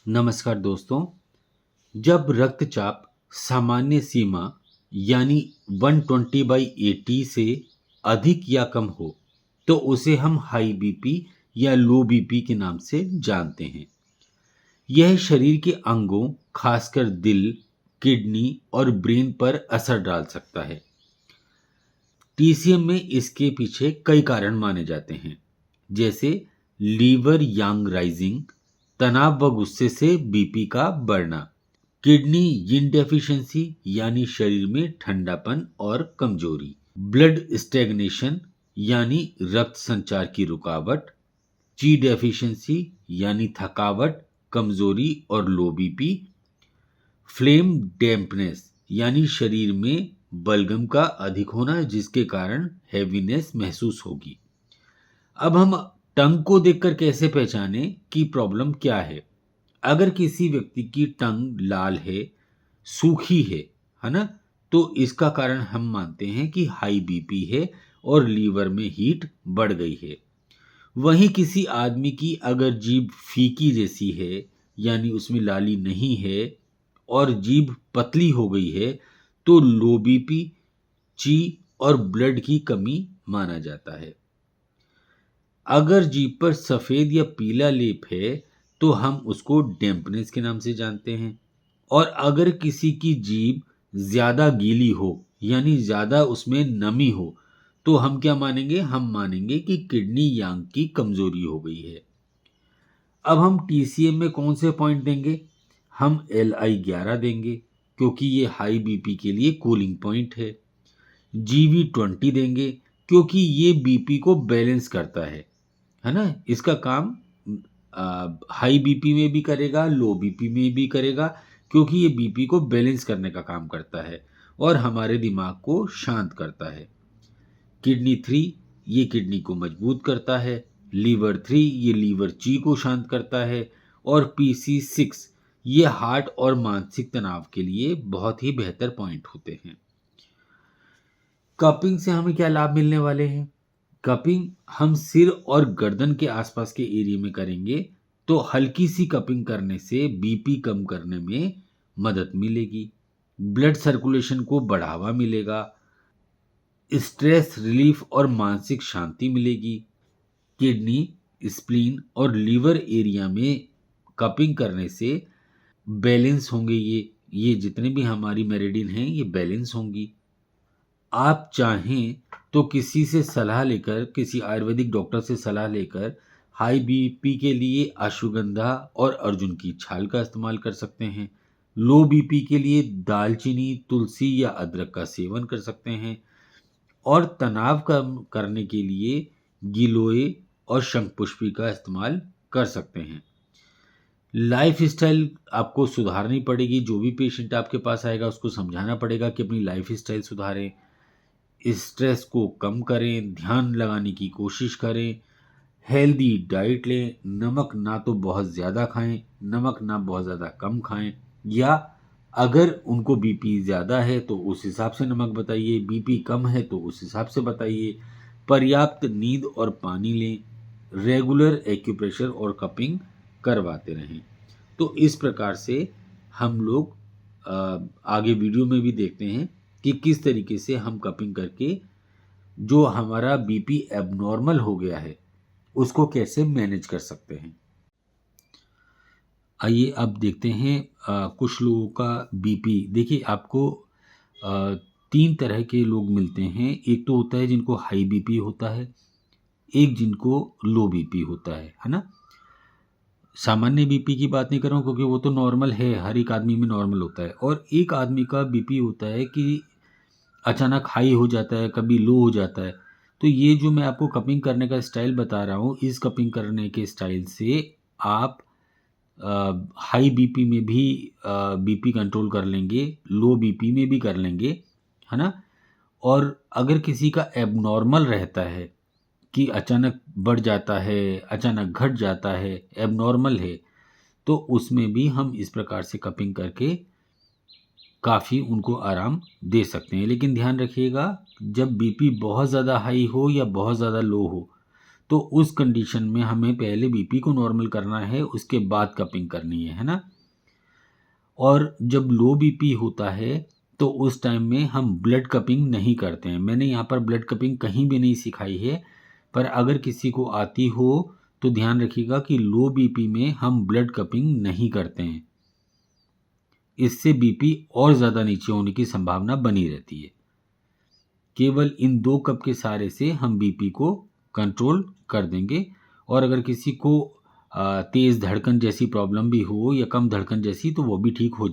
नमस्कार दोस्तों। जब रक्तचाप सामान्य सीमा यानी 120/80 से अधिक या कम हो तो उसे हम हाई बीपी या लो बीपी के नाम से जानते हैं। यह शरीर के अंगों, खासकर दिल, किडनी और ब्रेन पर असर डाल सकता है। टीसीएम में इसके पीछे कई कारण माने जाते हैं, जैसे लीवर यांग राइजिंग, तनाव व गुस्से से बीपी का बढ़ना, किडनी यिन डेफिशिएंसी यानी शरीर में ठंडापन और कमजोरी, ब्लड स्टैग्नेशन यानी रक्त संचार की रुकावट, ची डेफिशिएंसी यानी थकावट, कमजोरी और लो बीपी, फ्लेम डैम्पनेस यानी शरीर में बलगम का अधिक होना जिसके कारण हैवीनेस महसूस होगी। अब हम टंग को देखकर कैसे पहचानें कि प्रॉब्लम क्या है। अगर किसी व्यक्ति की टंग लाल है, सूखी है ना, तो इसका कारण हम मानते हैं कि हाई बीपी है और लीवर में हीट बढ़ गई है। वहीं किसी आदमी की अगर जीभ फीकी जैसी है, यानी उसमें लाली नहीं है और जीभ पतली हो गई है, तो लो बीपी, ची और ब्लड की कमी माना जाता है। अगर जीभ पर सफेद या पीला लेप है तो हम उसको डैम्पनेस के नाम से जानते हैं। और अगर किसी की जीभ ज्यादा गीली हो, यानी ज्यादा उसमें नमी हो, तो हम क्या मानेंगे? हम मानेंगे कि किडनी यांग की कमजोरी हो गई है। अब हम टीसीएम में कौन से पॉइंट देंगे? हम LI11 देंगे क्योंकि ये हाई बीपी के लिए कूलिंग पॉइंट है। GV20 देंगे क्योंकि ये बीपी को बैलेंस करता है ना। इसका काम हाई बीपी में भी करेगा, लो बीपी में भी करेगा, क्योंकि ये बीपी को बैलेंस करने का काम करता है और हमारे दिमाग को शांत करता है। किडनी 3 ये किडनी को मजबूत करता है। लीवर 3 ये लीवर ची को शांत करता है। और PC6 ये हार्ट और मानसिक तनाव के लिए बहुत ही बेहतर पॉइंट होते हैं। कपिंग से हमें क्या लाभ मिलने वाले हैं? कपिंग हम सिर और गर्दन के आसपास के एरिया में करेंगे तो हल्की सी कपिंग करने से बीपी कम करने में मदद मिलेगी। ब्लड सर्कुलेशन को बढ़ावा मिलेगा, स्ट्रेस रिलीफ और मानसिक शांति मिलेगी। किडनी, स्प्लीन और लीवर एरिया में कपिंग करने से बैलेंस होंगे। ये जितने भी हमारी मेरिडियन हैं ये बैलेंस होंगी। आप चाहें तो किसी से सलाह लेकर, किसी आयुर्वेदिक डॉक्टर से सलाह लेकर हाई बीपी के लिए अश्वगंधा और अर्जुन की छाल का इस्तेमाल कर सकते हैं। लो बीपी के लिए दालचीनी, तुलसी या अदरक का सेवन कर सकते हैं। और तनाव कम करने के लिए गिलोय और शंखपुष्पी का इस्तेमाल कर सकते हैं। लाइफ स्टाइल आपको सुधारनी पड़ेगी। जो भी पेशेंट आपके पास आएगा उसको समझाना पड़ेगा कि अपनी लाइफ स्टाइल सुधारें, स्ट्रेस को कम करें, ध्यान लगाने की कोशिश करें, हेल्दी डाइट लें, नमक ना तो बहुत ज़्यादा खाएं, नमक ना बहुत ज़्यादा कम खाएं, या अगर उनको बीपी ज़्यादा है तो उस हिसाब से नमक बताइए, बीपी कम है तो उस हिसाब से बताइए। पर्याप्त नींद और पानी लें, रेगुलर एक्यूप्रेशर और कपिंग करवाते रहें। तो इस प्रकार से हम लोग आगे वीडियो में भी देखते हैं कि किस तरीके से हम कपिंग करके जो हमारा बीपी एबनॉर्मल हो गया है उसको कैसे मैनेज कर सकते हैं। आइए अब देखते हैं कुछ लोगों का बीपी। देखिए आपको 3 तरह के लोग मिलते हैं। एक तो होता है जिनको हाई बीपी होता है, एक जिनको लो बीपी होता है ना। सामान्य बीपी की बात नहीं कर रहा हूँ क्योंकि वो तो नॉर्मल है, हर एक आदमी में नॉर्मल होता है। और एक आदमी का बीपी होता है कि अचानक हाई हो जाता है, कभी लो हो जाता है। तो ये जो मैं आपको कपिंग करने का स्टाइल बता रहा हूँ, इस कपिंग करने के स्टाइल से आप हाई बीपी में भी बीपी कंट्रोल कर लेंगे, लो बीपी में भी कर लेंगे, है ना। और अगर किसी का एबनॉर्मल रहता है कि अचानक बढ़ जाता है, अचानक घट जाता है, एबनॉर्मल है, तो उसमें भी हम इस प्रकार से कपिंग करके काफ़ी उनको आराम दे सकते हैं। लेकिन ध्यान रखिएगा, जब बीपी बहुत ज़्यादा हाई हो या बहुत ज़्यादा लो हो तो उस कंडीशन में हमें पहले बीपी को नॉर्मल करना है, उसके बाद कपिंग करनी है ना। और जब लो बीपी होता है तो उस टाइम में हम ब्लड कपिंग नहीं करते हैं। मैंने यहाँ पर ब्लड कपिंग कहीं भी नहीं सिखाई है, पर अगर किसी को आती हो तो ध्यान रखिएगा कि लो बीपी में हम ब्लड कपिंग नहीं करते हैं। इससे बीपी और ज़्यादा नीचे होने की संभावना बनी रहती है। केवल इन 2 कप के सहारे से हम बीपी को कंट्रोल कर देंगे। और अगर किसी को तेज़ धड़कन जैसी प्रॉब्लम भी हो या कम धड़कन जैसी, तो वो भी ठीक हो जाए।